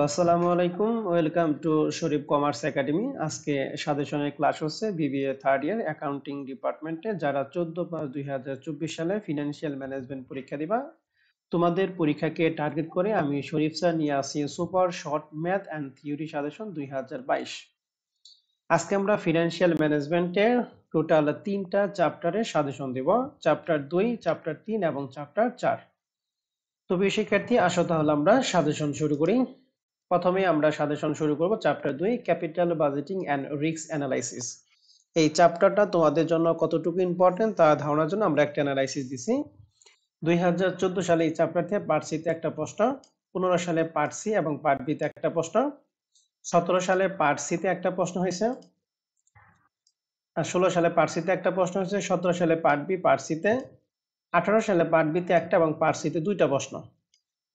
আসসালামু আলাইকুম, welcome to Sharif commerce academy. আজকে সাজেশনের ক্লাস হচ্ছে বিবিএ থার্ড ইয়ার অ্যাকাউন্টিং ডিপার্টমেন্টে যারা 14/5/2024 সালে ফিনান্সিয়াল ম্যানেজমেন্ট পরীক্ষা দিবা। তোমাদের পরীক্ষাকে টার্গেট করে আমি শরীফ স্যার নিয়ে আসি super short math and theory suggestion 2022। আজকে আমরা ফিনান্সিয়াল ম্যানেজমেন্টের টোটাল 3টা চ্যাপ্টারের সাজেশন দেব, চ্যাপ্টার 2, চ্যাপ্টার 3 এবং চ্যাপ্টার 4। তো প্রিয় শিক্ষার্থী, আসো তাহলে আমরা সাজেশন শুরু করি। প্রথমে আমরা সাজেশন শুরু করব chapter 2, capital budgeting and risk analysis. এই চ্যাপ্টারটা তোমাদের জন্য কতটুকু ইম্পর্টেন্ট তা ধারণার জন্য আমরা একটা অ্যানালাইসিস দিছি। 2014 সালে এই চ্যাপ্টার থেকে পার্ট সি তে একটা প্রশ্ন, 15 সালে পার্ট সি এবং পার্ট বি তে একটা প্রশ্ন, 17 সালে পার্ট সি তে একটা প্রশ্ন হয়েছে, আর 16 সালে পার্ট সি তে একটা প্রশ্ন হয়েছে, 17 সালে পার্ট বি পার্ট সি তে, 18 সালে পার্ট বি তে একটা এবং পার্ট সি তে দুইটা প্রশ্ন,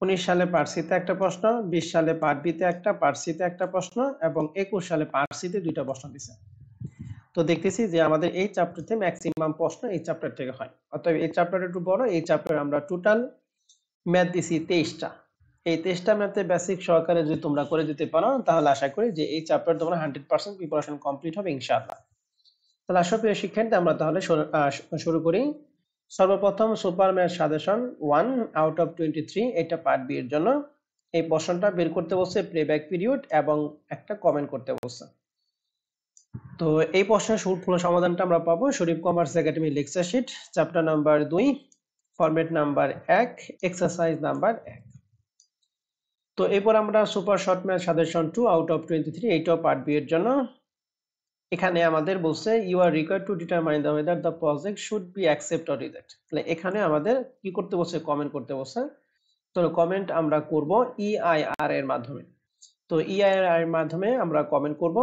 19 সালে পার্ট সি তে একটা প্রশ্ন, 20 সালে পার্ট বি তে একটা, পার্ট সি তে একটা প্রশ্ন এবং 21 সালে পার্ট সি তে দুইটা প্রশ্ন দিছে। তো দেখতেছি যে আমাদের এই চ্যাপ্টার থেকে ম্যাক্সিমাম প্রশ্ন এই চ্যাপ্টার থেকে হয়। অতএব এই চ্যাপ্টারটা একটু বড়। এই চ্যাপ্টারে আমরা টোটাল ম্যাথ দিছি 23টা। এই 23টা ম্যাথে বেসিক সহকারে যদি তোমরা করে দিতে পারো তাহলে আশা করি যে এই চ্যাপ্টার তোমরা 100% প্রিপারেশন কমপ্লিট হবে ইনশাআল্লাহ। তাহলে আসো প্রিয় শিক্ষার্থী, আমরা তাহলে শুরু করি। সর্বপ্রথম super math suggestion 1 out of 23, এটা পার্ট বি এর জন্য। এই প্রশ্নটা বের করতে বলছে প্লেব্যাক পিরিয়ড এবং একটা কমেন্ট করতে বলছে। তো এই প্রশ্নের ফুল সমাধানটা আমরা পাবো Sharif commerce academy lecture sheet, chapter number 2, format number 1, exercise number 1। তো এরপর আমরা super short math suggestion 2 out of 23, এইটাও পার্ট বি এর জন্য। এখানে আমাদের বলছে you are required to determine the whether the project should be accept or reject. তাহলে এখানে আমাদের কি করতে বলছে? কমেন্ট করতে বলছে। তো কমেন্ট আমরা করব ইআইআর এর মাধ্যমে। তো ইআইআর এর মাধ্যমে আমরা কমেন্ট করব।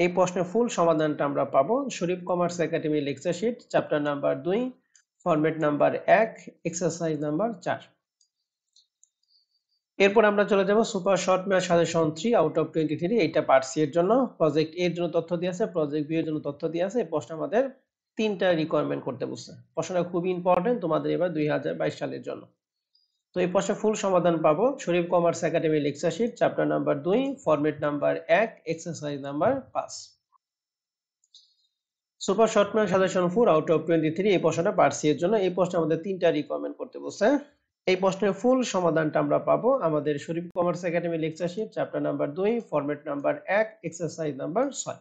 এই প্রশ্নের ফুল সমাধানটা আমরা পাবো Sharif commerce academy lecture sheet, chapter number 2, format number 1, exercise number 4। এরপর আমরা চলে যাব super short math suggestion 3 out of 23, এইটা পার্ট সি এর জন্য। প্রজেক্ট এর জন্য তথ্য দিয়ে আছে, প্রজেক্ট বি এর জন্য তথ্য দিয়ে আছে। এই প্রশ্ন আমাদের 3টা রিকোয়ারমেন্ট করতে বলছে। প্রশ্নটা খুবই ইম্পর্টেন্ট তোমাদের এবার 2022 সালের জন্য। তো এই প্রশ্নের ফুল সমাধান পাবো Sharif commerce academy lecture sheet, chapter number 2, format number 1, exercise number 5। Super short math suggestion 4 out of 23, এই প্রশ্নটা পার্ট সি এর জন্য। এই প্রশ্নে আমাদের 3টা রিকোয়ারমেন্ট করতে বলছে। এই প্রশ্নের ফুল সমাধানটা আমরা পাবো আমাদের Sharif commerce academy lecture sheet, chapter number 2, format number 1, exercise number 6।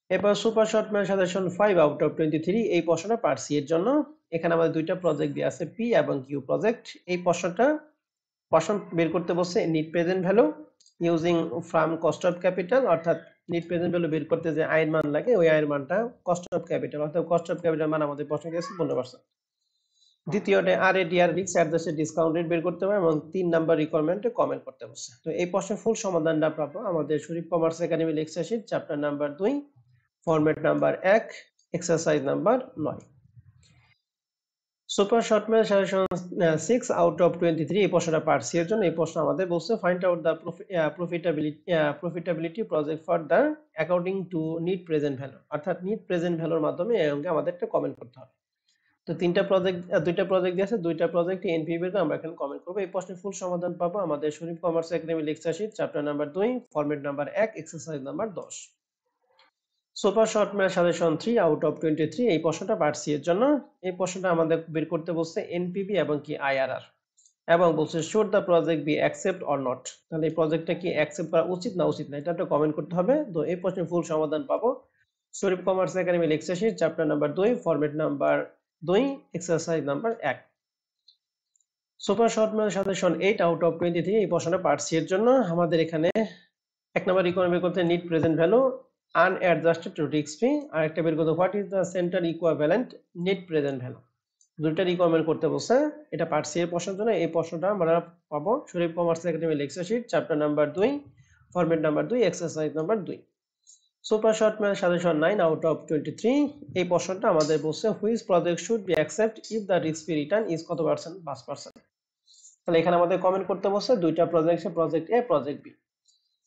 এরপর super short math suggestion 5 out of 23, এই প্রশ্নটা পার্ট সি এর জন্য। এখানে আমাদের দুইটা প্রজেক্ট দেওয়া আছে, পি এবং কিউ প্রজেক্ট। এই প্রশ্ন বের করতে বলছে net present value using from cost of capital, অর্থাৎ নিট প্রেজেন্ট ভ্যালু বের করতে যে আয়ের মান লাগে ওই আয়ের মানটা কস্ট অফ ক্যাপিটাল, অর্থাৎ কস্ট অফ ক্যাপিটাল মান আমাদের প্রশ্ন দিয়েছে 15%। দ্বিতীয়তে আর রিস্ক অ্যাডজাস্টেড ডিসকাউন্ট রেট বের করতে হবে এবং 3 নাম্বার রিকোয়ারমেন্টে কমেন্ট করতে বলছে। তো এই প্রশ্নের ফুল সমাধানটা পাবো আমাদের Sharif commerce academy lecture sheet, chapter number 2, format number 1, exercise number 9। Super short math suggestion 6 out of 23, এই প্রশ্নটা পার্ট সি এর জন্য। এই প্রশ্ন আমাদের বলছে find out the profitability project for the according to net present value, অর্থাৎ নিট প্রেজেন্ট ভ্যালুর মাধ্যমে এই অঙ্কে আমাদের একটা কমেন্ট করতে হবে। তো দুইটা প্রজেক্ট দিয়ে আছে, দুইটা প্রজেক্টে এনপিভি বের করে আমরা এখানে কমেন্ট করব। এই প্রশ্নের ফুল সমাধান পাবো আমাদের Sharif commerce academy lecture sheet, chapter number 2, format number 1, exercise number 10। Super short math suggestion 3 out of 23, এই প্রশ্নটা পার্ট সি এর জন্য। এই প্রশ্নটা আমাদের বের করতে বলছে এনপিভি এবং কি আইআরআর, এবং বলছে should the project be accept or not. তাহলে এই প্রজেক্টটা কি অ্যাকসেপ্ট করা উচিত না উচিত না, এটা একটা কমেন্ট করতে হবে। তো এই প্রশ্নের ফুল সমাধান পাবো Sharif commerce academy lecture sheet, chapter number 2, format number 2, exercise number 1। Super short math suggestion 8 out of 23, এই প্রশ্নটা পার্ট সি এর জন্য। আমাদের এখানে এক নম্বর রিকোয়ারমেন্ট বের করতে net present value unadjusted to risk free, আর একটা বের করতে what is the centre equivalent net present value. দুইটা রিকোয়ারমেন্ট করতে বলছে, এটা পার্ট সি এর প্রশ্নের জন্য। এই প্রশ্নটা আমরা পাবো Sharif commerce academy lecture sheet, chapter number 2, format number 2, exercise number 2। Super short math suggestion 9 out of 23, এই প্রশ্নটা আমাদের বলছে which project should be accept if the risk free return is কত পার্সেন্ট? 5%। তাহলে এখানে আমাদের কমেন্ট করতে বলছে দুইটা project, project A, project B.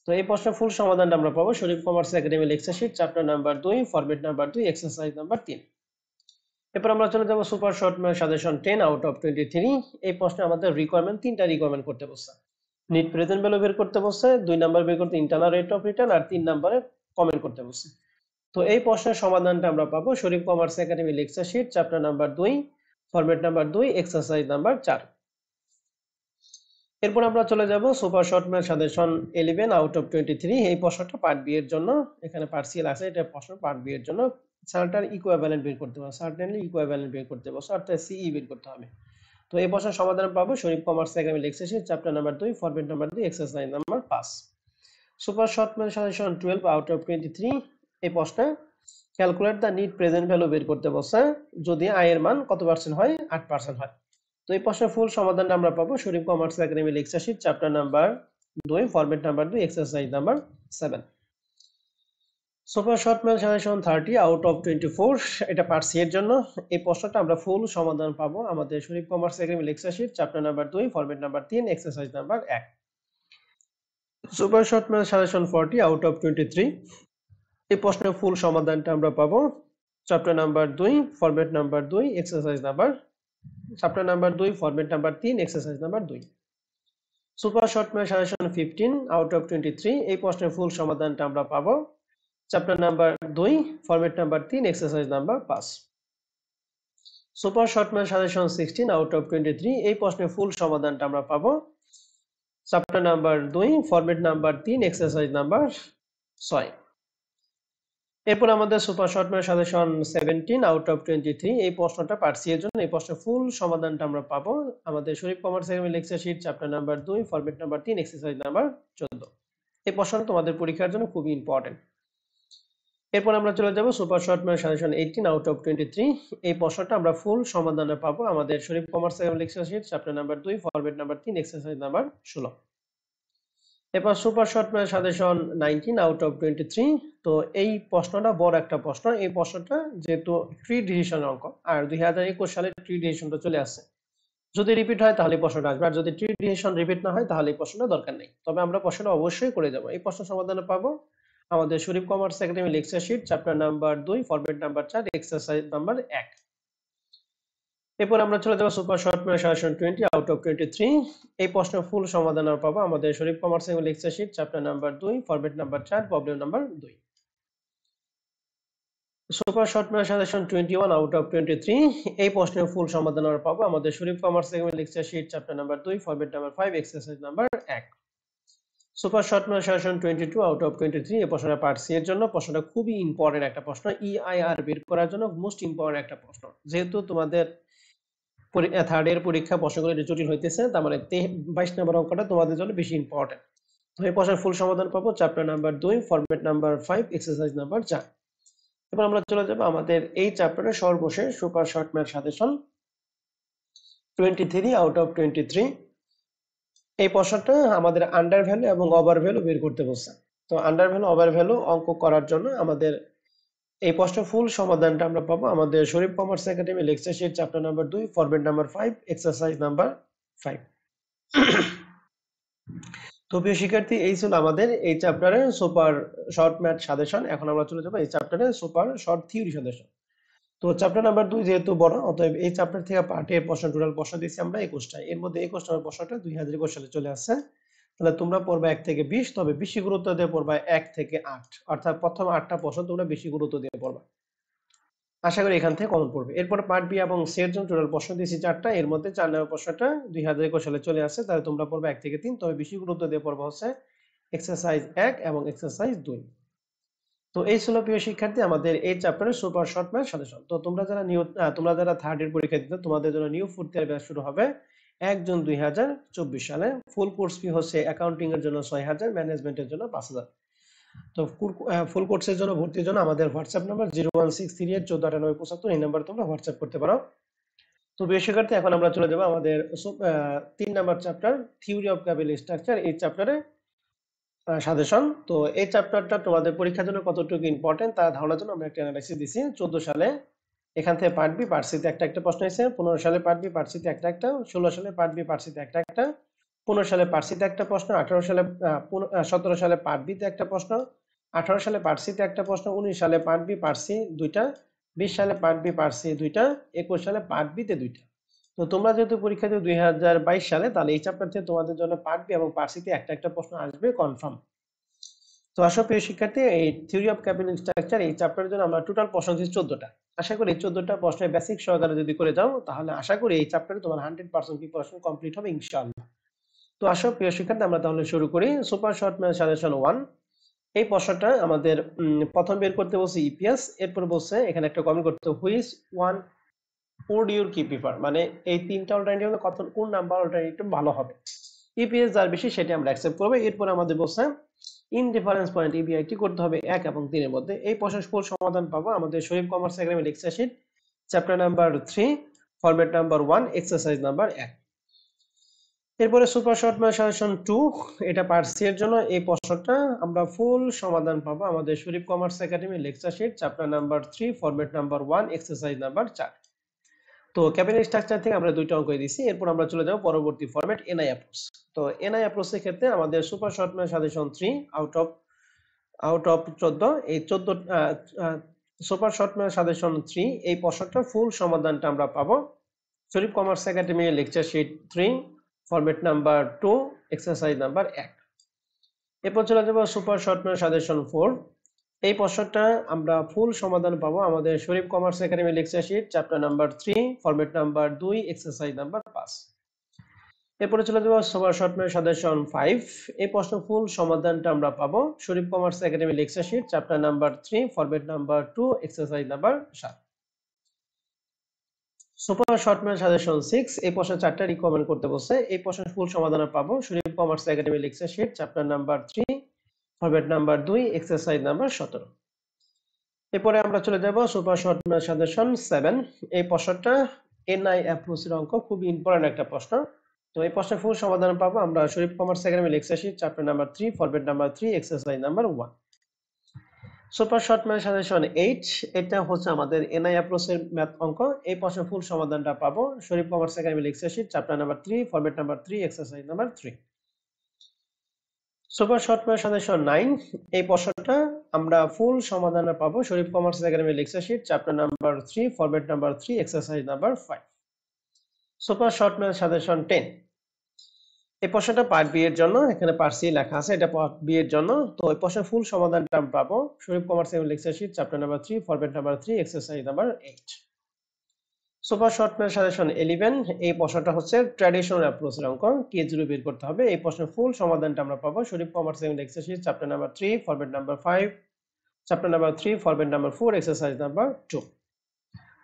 তো এই প্রশ্নের ফুল সমাধানটা আমরা পাবো Sharif commerce academy lecture sheet, chapter number 2, format number 2, exercise number 3। এরপর আমরা চলে যাব super short math suggestion 10 out of 23, এই প্রশ্নে আমাদের তিনটা রিকোয়ারমেন্ট করতে বলছে। নিট প্রেজেন্ট ভ্যালু বের করতে বলছে, 2 নাম্বার বের করতে ইন্টারনাল রেট অফ রিটার্ন, আর 3 নাম্বারে কমেন্ট করতে বলছে। তো এই প্রশ্নের সমাধানটা আমরা পাবো Sharif commerce academy lecture sheet chapter number 2 format number 2 exercise number 4। এরপর আমরা চলে যাব super short math suggestion 11 out of 23। এই প্রশ্নটা পার্ট বি এর জন্য, এখানে পার্সিয়াল আছে, এটা প্রশ্ন পার্ট বি এর জন্য। সার্টার ইকুইভ্যালেন্ট বের করতে হবে, সার্টেনলি ইকুইভ্যালেন্ট বের করতে হবে, অর্থাৎ সিই বের করতে হবে। তো এই প্রশ্নের সমাধান পাবো Sharif commerce academy lecture sheet chapter number 2 format number 2 exercise number 5। Super short math suggestion 12 out of 23। এই প্রশ্নে calculate the net present value বের করতে বলছে যদি আয়ের মান কত পার্সেন্ট হয়, 8% হয়। তো এই প্রশ্নের ফুল সমাধানটা আমরা পাবো Sharif commerce academy lecture sheet chapter number 2 format number 2 exercise number 7। Super short math suggestion 30 out of 24। এটা পার্ট সি এর জন্য। এই প্রশ্নটা আমরা ফুল সমাধান পাবো আমাদের Sharif commerce academy lecture sheet chapter number 2 format number 3 exercise number 1। Super short math suggestion 40 out of 23। এই প্রশ্নের ফুল সমাধানটা আমরা পাবো chapter number 2 format number 2 exercise number, chapter number 2 format number 3 exercise number 2। Super short math suggestion 15 out of 23। এই প্রশ্নের full সমাধানটা আমরা পাবো chapter number 2 format number 3 exercise number 5। Super short math suggestion 16 out of 23। এই প্রশ্নের full সমাধানটা আমরা পাবো chapter number 2 format number 3 exercise number 6। এরপর আমাদের super short math suggestion 17 out of 23। এই প্রশ্নটা পার্ট সি এর জন্য। এই প্রশ্নের ফুল সমাধানটা আমরা পাবো আমাদের Sharif commerce academy lecture sheet chapter number 2 format number 3 exercise number 14। এই প্রশ্নটা তোমাদের পরীক্ষার জন্য খুবই ইম্পর্টেন্ট। এরপর আমরা চলে যাব super short math suggestion 18 out of 23। এই প্রশ্নটা আমরা ফুল সমাধানে পাবো আমাদের Sharif commerce academy lecture sheet chapter number 2 format number 3 exercise number 16। এরপর super short math suggestion 19 out of 23। তো এই প্রশ্নটা বড় একটা প্রশ্ন। এই প্রশ্নটা যেহেতু ট্রি ডিভিশন অঙ্ক, আর 2021 সালে ট্রি ডিভিশনটা চলে আসছে, যদি রিপিট হয় তাহলে এই প্রশ্নটা আসবে, আর যদি ট্রি ডিভিশন রিপিট না হয় তাহলে এই প্রশ্নটা দরকার নেই। তবে আমরা প্রশ্নটা অবশ্যই করে যাব। এই প্রশ্ন সমাধানে পাবো আমাদের Sharif commerce academy lecture sheet chapter number 2 format number 4 exercise number 1। এরপর আমরা চলে যাব super short math suggestion 20 out of 23। এই প্রশ্নের ফুল সমাধান আমরা পাবো আমাদের Sharif commerce academy lecture sheet chapter number 2 format number 4 problem number 2। Super short math suggestion 21 out of 23। এই প্রশ্নের ফুল সমাধান আমরা পাবো আমাদের Sharif commerce academy lecture sheet chapter number 2 format number 5 exercise number 1। Super short math suggestion 22 out of 23। এই প্রশ্নটা part C এর জন্য। প্রশ্নটা খুবই ইম্পর্টেন্ট একটা প্রশ্ন, ইআইআর বের করার জন্য মোস্ট ইম্পর্টেন্ট একটা প্রশ্ন। যেহেতু তোমাদের থার্ড ইয়ার পরীক্ষা প্রশ্নগুলো একটু জটিল হইতেছে, তার মানে 22 নম্বর অঙ্কটা তোমাদের জন্য বেশি ইম্পর্টেন্ট। তো এই প্রশ্নের ফুল সমাধান পাবো chapter number 2 format number 5 exercise number 4। এবার আমরা চলে যাব আমাদের এই চ্যাপ্টারের সর্বশেষ super short math suggestion 23 out of 23। এই প্রশ্নটা আমাদের আন্ডার ভ্যালু এবং ওভার ভ্যালু বের করতে বলছে। তো আন্ডার ভ্যালু ওভার ভ্যালু অঙ্ক করার জন্য আমাদের এই প্রশ্নের ফুল সমাধানটা আমরা পাবো আমাদের Sharif commerce academy lecture sheet chapter number 2 format number 5 exercise number 5। তো প্রিয় শিক্ষার্থী, এই ছিল আমাদের এই চ্যাপ্টারে সুপার শর্ট ম্যাথ সাজেশন। এখন আমরা চলে যাবো এই চ্যাপ্টারে সুপার শর্ট থিওরি সাজেশন। তো চ্যাপ্টার নাম্বার 2 যেহেতু বড়, অতএব এই চ্যাপ্টার থেকে পার্টে প্রশ্ন, টোটাল প্রশ্ন দিচ্ছি আমরা 21টা। এর মধ্যে 21 নম্বর প্রশ্নটা 2021 সালে চলে আসছে। তাহলে তোমরা পড়বা 1 থেকে 20, তবে বেশি গুরুত্ব দিয়ে পড়বা 1 থেকে 8, অর্থাৎ প্রথম 8টা প্রশ্ন তোমরা বেশি গুরুত্ব দিয়ে পড়বা। আশা করি এখান থেকে কমন পড়বে। এরপরে পার্ট বি এবং সি এর জন্য টোটাল প্রশ্ন দিয়েছি 4টা। এর মধ্যে 4 নম্বর প্রশ্নটা 2021 সালে চলে আসছে, তাহলে তোমরা পড়বে 1 থেকে 3, তবে বেশি গুরুত্ব দিয়ে পড়বা হচ্ছে এক্সারসাইজ 1 এবং এক্সারসাইজ 2। তো এই ছিল প্রিয় শিক্ষার্থী আমাদের এই চ্যাপ্টারের সুপার শর্ট ম্যাথ সাজেশন। তো তোমরা যারা থার্ড ইয়ার পরীক্ষা দিতে, তোমাদের জন্য নিউ ফোর্থ ইয়ার ব্যাচ শুরু হবে 1 জুন 2024 সালে। ফুল কোর্স ফি হচ্ছে অ্যাকাউন্টিং এর জন্য 6000, ম্যানেজমেন্টের জন্য 5000। তো ফুল কোর্সের জন্য ভর্তির জন্য আমাদের হোয়াটসঅ্যাপ নাম্বার 01638149875, এই নাম্বার তোমরা হোয়াটসঅ্যাপ করতে পারো। তো প্রিয় শিক্ষার্থী, এখন আমরা চলে যাব আমাদের 3 number chapter theory of capital structure, এই চ্যাপ্টারে সাজেশন। তো এই চ্যাপ্টারটা তোমাদের পরীক্ষার জন্য কতটুকু ইম্পর্টেন্ট তার ধারণার জন্য আমরা একটা অ্যানালাইসিস দিছি। 14 সালে এখান থেকে পার্ট বি পার্ট সিতে একটা প্রশ্ন হয়েছে, 15 সালে পার্ট বি পার্ট সিতে একটা, 16 সালে পার্ট বি পার্ট সিতে একটা, 15 সালে পার্ট সিতে একটা প্রশ্ন, 17 সালে পার্ট বিতে একটা প্রশ্ন, 18 সালে পার্ট সিতে একটা প্রশ্ন, 19 সালে পার্ট বি পার্ট সি দুইটা, 20 সালে পার্ট বি পার্ট সি দুইটা, 21 সালে পার্ট বিতে দুইটা। তো তো তোমরা যেহেতু পরীক্ষা দিও 2022 সালে, তাহলে এই চ্যাপ্টার থেকে তোমাদের জন্য পার্ট বি এবং পার্ট সি তে একটা একটা প্রশ্ন আসবে কনফার্ম। তো আসো প্রিয় শিক্ষার্থী, এই থিওরি অফ ক্যাপিটাল স্ট্রাকচার এই চ্যাপ্টারের জন্য আমরা টোটাল প্রশ্ন দিচ্ছি 14টা। আশা করি 14টা প্রশ্নের বেসিক সহকারে যদি করে যাও, তাহলে আশা করি এই চ্যাপ্টারে তোমার 100% প্রিপারেশন কমপ্লিট হবে ইনশাআল্লাহ। তো আসো প্রিয় শিক্ষার্থী, আমরা তাহলে শুরু করি। সুপার শর্ট ম্যাথ সাজেশন 1, এই প্রশ্নটা আমাদের প্রথম বের করতে বলছে ইপিএস, এরপর বলছে এখানে একটা কমেন্ট করতে, হুইচ ওয়ান উড ইউর কি প্রিফার, মানে এই তিনটা অল্টারনেটিভ কত, কোন নাম্বার অল্টারনেটিভ ভালো হবে। ইপিএস যার বেশি সেটা আমরা অ্যাকসেপ্ট করব। এরপর আমাদের বলছে ইন ডিফারেন্স পয়েন্ট ইবিআই কি করতে হবে 1 এবং 3 এর মধ্যে। এই প্রশ্নের ফুল সমাধান পাবো আমাদের Sharif commerce academy lecture sheet chapter number 3 format number 1 exercise number 1। এরপরে সুপার শর্ট ম্যাথ সাজেশন 2, এটা পার্ট সি এর জন্য। এই প্রশ্নটা আমরা ফুল সমাধান পাবো আমাদের Sharif commerce academy lecture sheet chapter number 3 format number 1 exercise number 4। তো ক্যাপিটাল স্ট্রাকচার থেকে আমরা দুইটা অঙ্ক দিয়েছি। এরপর আমরা চলে যাব পরবর্তী ফরম্যাট এনআই অ্যাপ্রোচ। তো এনআই অ্যাপ্রোচের ক্ষেত্রে আমাদের super short math suggestion 3 out of 14, এই 14 সুপার শর্ট ম্যাথ সাজেশন 3 এই প্রশ্নটা ফুল সমাধানটা আমরা পাবো Sharif commerce academy lecture sheet 3 format number 2 exercise number 1। এরপর চলে যাব সুপার শর্ট ম্যাথ সাজেশন 4, এই প্রশ্নটা আমরা ফুল সমাধান পাবো আমাদের Sharif commerce academy lecture sheet chapter number 3 format number 2 exercise number 5। এরপরে চলে যাব সুপার শর্ট ম্যাথ সাজেশন 5, এই প্রশ্ন ফুল সমাধানটা আমরা পাবো Sharif commerce academy lecture sheet chapter number 3 format number 2 exercise number 7। Super short math suggestion 6, এই প্রশ্ন 4টা রিকমেন্ড করতে বলছে। এই প্রশ্নের ফুল সমাধান পাবো Sharif commerce academy lecture sheet chapter number 3 format number 2 exercise number 17। এরপরে আমরা চলে যাব সুপার শর্ট ম্যাথ সাজেশন 7, এই প্রশ্নটা এনআই অ্যাপ্রোচের অঙ্ক, খুবই ইম্পর্টেন্ট একটা প্রশ্ন। তো এই প্রশ্নের ফুল সমাধান পাবো আমরা Sharif commerce academy lecture sheet chapter number 3 format number 3 exercise number 1। Super short math suggestion 8, এটা হচ্ছে আমাদের এনআই অ্যাপ্রোচের ম্যাথ অঙ্ক। এই প্রশ্নের ফুল সমাধানটা পাবো Sharif commerce academy lecture sheet chapter number 3 format number 3 exercise number 3। Super short math suggestion 9, এই প্রশ্নটা আমরা ফুল সমাধান পাবো Sharif commerce academy lecture sheet chapter number 3 format number 3 exercise number 5। Super short math suggestion 10, এই প্রশ্নটা পার্ট বি এর জন্য, এখানে পার্ট সি লেখা আছে, এটা পার্ট বি এর জন্য। তো এই প্রশ্নের ফুল সমাধানটা আমরা পাবো Sharif commerce academy lecture sheet chapter number 3 format number 3 exercise number 8। Super short math suggestion 11, এই প্রশ্নটা হচ্ছে ট্র্যাডিশনাল অ্যাপ্রোচের অঙ্ক, K0 বের করতে হবে। এই প্রশ্নের ফুল সমাধানটা আমরা পাবো Sharif commerce academy lecture sheet chapter number 3 format number 5 chapter number 3 format number 4 exercise number 2।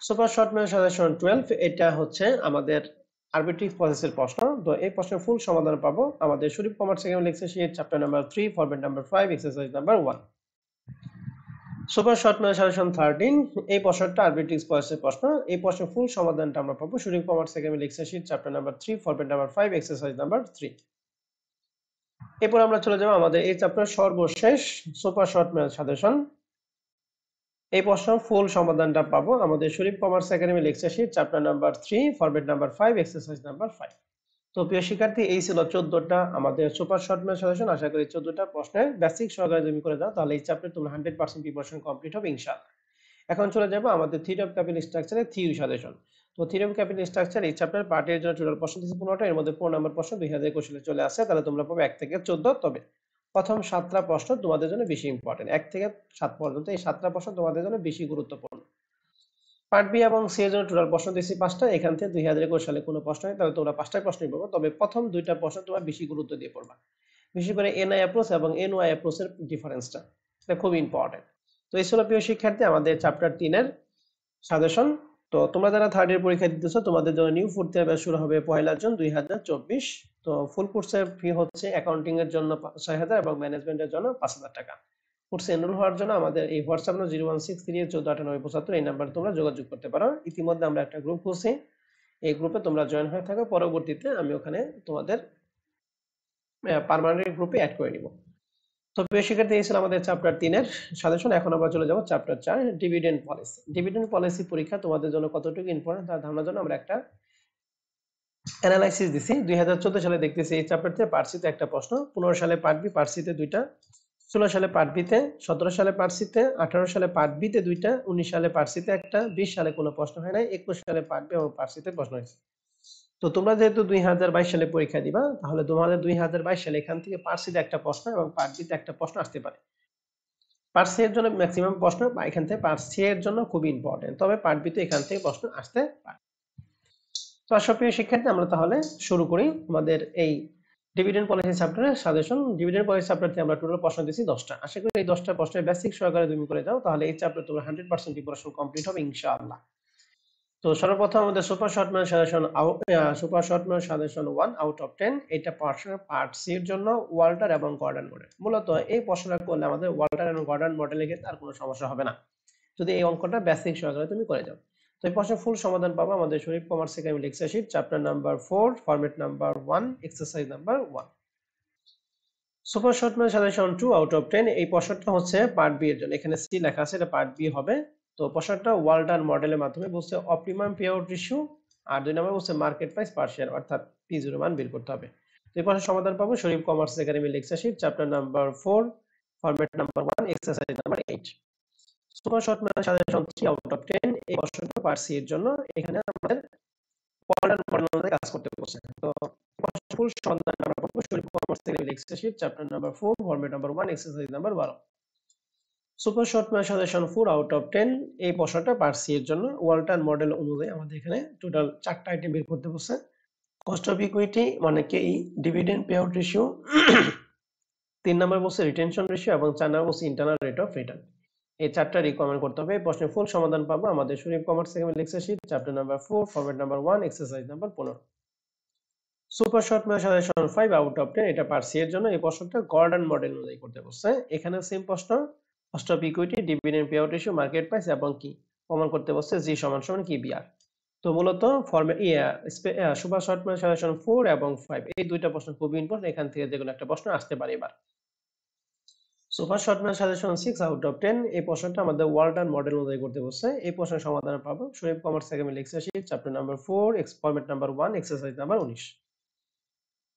Super short math suggestion 12, এটা হচ্ছে আমাদের আরবিট্রিক প্রসেসের প্রশ্ন। তো এই প্রশ্নের ফুল সমাধান পাবো আমাদের Sharif commerce academy lecture sheet chapter number 3 format number 5 exercise number 1। Super short math suggestion 13, এই প্রশ্নটা আরবিট্রিক প্রসেসের প্রশ্ন। এই প্রশ্নের ফুল সমাধানটা আমরা পাবো Sharif commerce academy lecture sheet chapter number 3 format number 5 exercise number 3। এরপর আমরা চলে যাব আমাদের এই চ্যাপ্টার সর্বশেষ সুপার শর্ট ম্যাথ সাজেশন, এই প্রশ্ন ফুল সমাধানটা পাবো আমাদের Sharif commerce academy lecture sheet chapter number 3 format number 5 exercise number 5। তো প্রিয় শিক্ষার্থী, এই ছিল 14টা আমাদের সুপার শর্ট ম্যাথ সাজেশন। আশা করি 14টা প্রশ্নের বেসিক সহকারে তুমি করে দাও, তাহলে এই চ্যাপ্টারে তোমরা 100% প্রিপারেশন কমপ্লিট হবে ইনশাআল্লাহ। এখন চলে যাব আমাদের থিওরি অফ ক্যাপিটাল স্ট্রাকচারের থিওরি সাজেশন। তো থিওরি অফ ক্যাপিটাল স্ট্রাকচার এই চ্যাপ্টার পার্টের জন্য টোটাল প্রশ্ন দিয়েছে 15টা, এর মধ্যে 15 নম্বর প্রশ্ন 2021 সালে চলে আসে, তাহলে তোমরা পাবে 1 থেকে 14। তবে প্রথম 7টা প্রশ্ন তোমাদের জন্য বেশি ইম্পর্টেন্ট, 1 থেকে 7 পর্যন্ত এই 7টা প্রশ্ন তোমাদের জন্য বেশি গুরুত্বপূর্ণ। পার্ট বি এবং সি এর জন্য টোটাল প্রশ্ন দিয়েছি 5টা, এখান থেকে 2021 সালে কোনো প্রশ্ন নেই, তাহলে তোমরা 5টাই প্রশ্নই পাবো। তবে প্রথম 2টা প্রশ্ন তোমরা বেশি গুরুত্ব দিয়ে পড়বা, বিশেষ করে এনআই অ্যাপ্রোচ এবং এনওয়াই অ্যাপ্রোচের ডিফারেন্সটা, এটা খুব ইম্পর্টেন্ট। তো এই ছিল প্রিয় শিক্ষার্থী আমাদের চ্যাপ্টার 3 এর সাজেশন। তো তোমরা যারা থার্ড ইয়ার পরীক্ষা দিতেছো, তোমাদের জন্য নিউ ফোর্থ ইয়ার ব্যাচ শুরু হবে 1 জুন 2024। তো ফুল কোর্সের ফি হচ্ছে অ্যাকাউন্টিং এর জন্য 6000 এবং ম্যানেজমেন্টের জন্য 5000 টাকা। কোর্সে এনরোল হওয়ার জন্য আমাদের এই হোয়াটসঅ্যাপ নম্বর 01638149875 এই নাম্বারে তোমরা যোগাযোগ করতে পারো। ইতিমধ্যে আমরা একটা গ্রুপ খুলছি, এই গ্রুপে তোমরা জয়েন হয়ে থাকো, পরবর্তীতে আমি ওখানে তোমাদের পার্মানেন্ট গ্রুপে অ্যাড করে নিব। তো প্রিয় শিক্ষার্থী, এই ছিল আমাদের চ্যাপ্টার 3 এর সাজেশন। এখন আমরা চলে যাব chapter 4 dividend policy. Dividend policy পরীক্ষা তোমাদের জন্য কতটুকু ইম্পর্টেন্ট তার ধারণার জন্য আমরা একটা অ্যানালাইসিস দিছি। 2014 সালে দেখতেছি এই চ্যাপ্টার থেকে পার্ট সি তে একটা প্রশ্ন, 15 সালে পার্ট বি, পার্ট সি তে 2টা, 16 সালে পার্ট বি তে, 17 সালে পার্ট সি তে, 18 সালে পার্ট বি তে 2টা, 19 সালে পার্ট সি তে একটা, 20 সালে কোনো প্রশ্ন হয় নাই, 21 সালে পার্ট বি এবং পার্ট সি তে প্রশ্ন হয়েছে। তো তোমরা যেহেতু 2022 সালে পরীক্ষা দিবা, তাহলে তোমাদের 2022 সালে এখান থেকে পার্ট সি তে একটা প্রশ্ন এবং পার্ট বি তে একটা প্রশ্ন আসতে পারে। পার্ট সি এর জন্য ম্যাক্সিমাম প্রশ্ন বা এখান থেকে পার্ট সি এর জন্য খুব ইম্পর্টেন্ট, তবে পার্ট বি তে এখান থেকে প্রশ্ন আসতে পারে। তো সুপ্রিয় শিক্ষার্থী, আমরা তাহলে শুরু করি আমাদের এই ডিভিডেন্ড পলিসি চ্যাপ্টারের সাজেশন। ডিভিডেন্ড পলিসি চ্যাপ্টার থেকে আমরা টোটাল প্রশ্ন দিয়েছি 10টা। আশা করি এই 10টা প্রশ্নের বেসিক সহকারে তুমি করে যাও, তাহলে এই চ্যাপ্টার তোমার 100% প্রিপারেশন কমপ্লিট হবে ইনশাআল্লাহ। তো সর্বপ্রথম আমাদের super short math suggestion super short math suggestion 1 out of 10, এটা পার্ট সি এর জন্য ওয়াল্টার এবং গর্ডন মডেল। মূলত এই প্রশ্নটা করলে আমাদের ওয়াল্টার এবং গর্ডন মডেলের ক্ষেত্রে আর কোনো সমস্যা হবে না, যদি এই অঙ্কটা বেসিক সহকারে তুমি করে যাও। তো এই প্রশ্নের ফুল সমাধান পাবো আমাদের Sharif commerce academy excel sheet chapter number 4 format number 1 exercise number 1। Super short math suggestion 2 out of 10, এই প্রশ্নটা হচ্ছে পার্ট বি এর জন্য, এখানে সি লেখা আছে, এটা পার্ট বি হবে। তো প্রশ্নটা ওয়াল্টার মডেলের মাধ্যমে বলছে অপটিমাম পে আউট রেশিও, আর 2 নম্বর বলছে মার্কেট প্রাইস পার শেয়ার, অর্থাৎ P0 মান বের করতে হবে। তো এই প্রশ্নের সমাধান পাবো Sharif commerce academy excel sheet chapter number 4 format number 1 exercise number 8। Super short math suggestion 3 out of 10, এই প্রশ্নটা পার্ট সি এর জন্য, এখানে আমাদের ওয়াল্টার মডেল অনুযায়ী কাজ করতে বলছে। তো ফুল সমাধান আমরা পাবো Sharif commerce academy excel sheet chapter number 4 format number 1 exercise number 12। Super short math suggestion 4 out of 10, এই প্রশ্নটা পার্ট সি এর জন্য ওয়াল্টার মডেল অনুযায়ী আমাদের এখানে টোটাল 4টা আইটেম বের করতে বলছে। কস্ট অফ ইকুইটি মানে কি, ডিভিডেন্ড পে আউট রেশিও, 3 নম্বর বলছে রিটেনশন রেশিও এবং 4 নম্বর বলছে ইন্টারনাল রেট অফ রিটার্ন। এই 4টা রিকমেন্ড করতে হবে। এই প্রশ্নের ফুল সমাধান পাবো আমাদের Sharif commerce academy excel sheet chapter number 4 format number 1 exercise number 15। Super short math suggestion 5 out of 10, এটা পার্ট সি এর জন্য, এই প্রশ্নটা গর্ডন মডেল অনুযায়ী করতে বলছে। এখানে সেম প্রশ্ন, cost of equity, dividend pay out ratio, market price এবং কি প্রমাণ করতে বলছে জি সমান সমান কি বিআর। তো মূলত format super short math suggestion 4 এবং 5 এই দুইটা প্রশ্ন খুব ইম্পর্টেন্ট, এখান থেকে যেকোনো একটা প্রশ্ন আসতে পারে এবার। Super short math suggestion 6 out of 10, এই প্রশ্নটা আমাদের ওয়াল্টন মডেল অনুযায়ী করতে বলছে। এই প্রশ্নের সমাধান পাবো Sharif commerce academy excel sheet chapter number 4 format number 1 exercise number 19।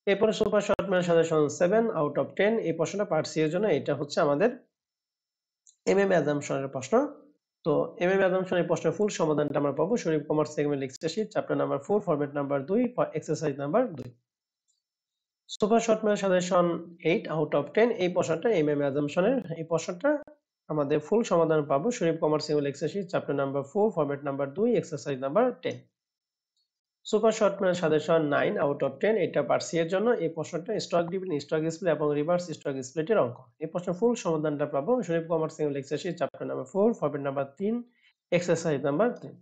এরপরে super short math suggestion 7 out of 10, এই প্রশ্নটা পার্ট সি এর জন্য, এটা হচ্ছে আমাদের এমএম অ্যাজাম্পশনের প্রশ্ন। তো এমএম অ্যাজাম্পশনের প্রশ্নের ফুল সমাধানটা আমরা পাবো Sharif commerce academy excel sheet chapter number 4 format number 2 exercise number 2। Super short math suggestion 8 out of 10, এই প্রশ্নটা এমএম অ্যাজাম্পশনের, এই প্রশ্নটা আমাদের ফুল সমাধান পাবো Sharif commerce excel sheet chapter number 4 format number 2 exercise number 10। Super short math suggestion 9 out of 10, এটা part C এর জন্য, এই প্রশ্নটা স্টক ডিভিডেন্ড, স্টক স্প্লিট এবং রিভার্স স্টক স্প্লিটের অঙ্ক। এই প্রশ্নের ফুল সমাধানটা পাবো Sharif commerce excel sheet chapter number 4 format number 3 exercise number 3।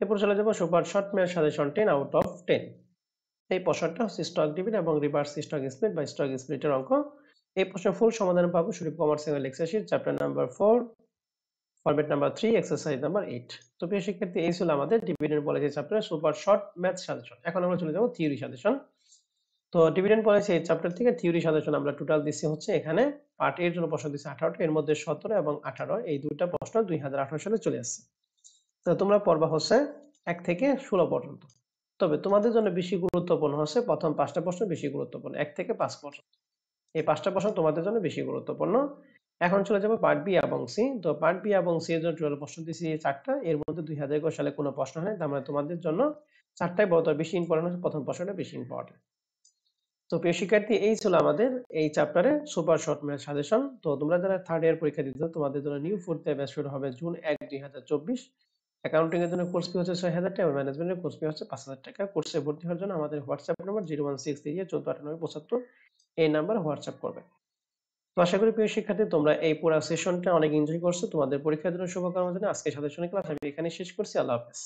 এরপর চলে যাবো super short math suggestion 10 out of 10, এই প্রশ্নটা হচ্ছে স্টক ডিভিডেন্ড এবং রিভার্স স্টক স্প্লিট বা স্টক স্প্লিটের অঙ্ক। এই প্রশ্নের ফুল সমাধান পাবো Sharif commerce excel sheet chapter number 4 format number 3 exercise number 8। তো প্রিয় শিক্ষার্থী, এই ছিল আমাদের ডিভিডেন্ড পলিসি চ্যাপ্টারের সুপার শর্ট ম্যাথ সাজেশন। এখন আমরা চলে যাব থিওরি সাজেশন। তো ডিভিডেন্ড পলিসি এই চ্যাপ্টার থেকে থিওরি সাজেশন আমরা টোটাল দিচ্ছি হচ্ছে, এখানে পার্ট এর জন্য প্রশ্ন দিচ্ছি 18টা, এর মধ্যে 17 এবং 18 এই দুইটা প্রশ্ন 2018 সালে চলে আসছে। তো তোমরা পড়বা হচ্ছে 1 থেকে 16 পর্যন্ত। তবে তোমাদের জন্য বেশি গুরুত্বপূর্ণ হচ্ছে প্রথম 5টা প্রশ্ন বেশি গুরুত্বপূর্ণ, 1 থেকে 5 পর্যন্ত। এই 5টা প্রশ্ন তোমাদের জন্য বেশি গুরুত্বপূর্ণ। এখন চলে যাবো পার্ট বি এবং সি। তো পার্ট বি এবং সি এর জন্য টোটাল প্রশ্ন দিয়েছি 4টা, এর মধ্যে 2021 সালে কোনো প্রশ্ন হয়, তার মানে তোমাদের জন্য 4টাই বড় বেশি ইম্পর্টেন্ট হচ্ছে, প্রথম প্রশ্নটা বেশি ইম্পর্টেন্ট। তো প্রিয় শিক্ষার্থী, এই ছিল আমাদের এই চ্যাপ্টারে সুপার শর্ট ম্যাথ সাজেশন। তো তোমরা যারা থার্ড ইয়ার পরীক্ষা দিতে তোমাদের জন্য নিউ ফোর্থ ইয়ার ব্যাচ শুরু হবে জুন 1, 2024। অ্যাকাউন্টিং এর জন্য কোর্স ফি হচ্ছে 6000 টাকা এবং ম্যানেজমেন্টের কোর্স ফি হচ্ছে 5000 টাকা। কোর্সে ভর্তি হওয়ার জন্য আমাদের হোয়াটসঅ্যাপ নম্বর 01638149875 এই নাম্বারে হোয়াটসঅ্যাপ করবে। তো আশা করি প্রিয় শিক্ষার্থী, তোমরা এই পুরো সেশনটা অনেক এনজয় করছো। তোমাদের পরীক্ষার জন্য শুভকামনা জানিয়ে আজকে সাজেশনের ক্লাস আমি এখানে শেষ করছি। আল্লাহ হাফেজ।